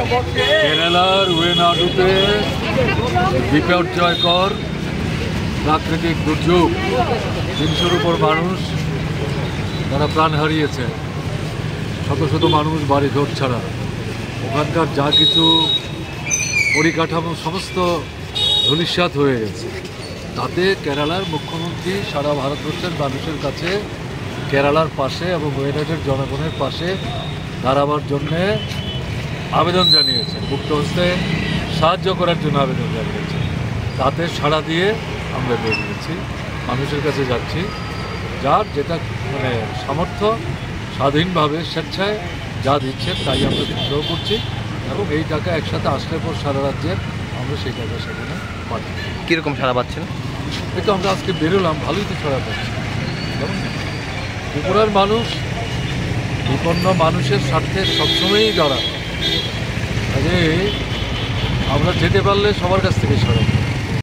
কেরালার ওয়েনাডুতে বিপর্যয়কর প্রাকৃতিক দুর্যোগ, 300-র উপর মানুষ তারা প্রাণ হারিয়েছে, শত শত মানুষ বাড়ি ঘর ছাড়া। ওখানকার যা কিছু পরিকাঠামো সমস্ত ধূলিসাৎ হয়ে গেছে। তাতে কেরালার মুখ্যমন্ত্রী সারা ভারতবর্ষের মানুষের কাছে কেরালার পাশে এবং ওয়েনাডের জনগণের পাশে দাঁড়াবার জন্যে আবেদন জানিয়েছেন, মুক্ত হস্তে সাহায্য করার জন্য আবেদন জানিয়েছেন। তাতে সাড়া দিয়ে আমরা বেরিয়েছি, মানুষের কাছে যাচ্ছি। যার যেটা সামর্থ্য, স্বাধীনভাবে স্বেচ্ছায় যা দিচ্ছেন তাই আমরা সংগ্রহ করছি এবং এই টাকা একসাথে আসলে পর সারা রাজ্যের আমরা সেই টাকা সেখানে পাচ্ছি। কীরকম সাড়া পাচ্ছেন? এই তো আমরা আজকে বেরোলাম, ভালোই তো সাড়া পাচ্ছি। ত্রিপুরার মানুষ বিপন্ন মানুষের স্বার্থে সবসময়ই দাঁড়ায়। কাজে আমরা যেতে পারলে সবার কাছ থেকে সাড়া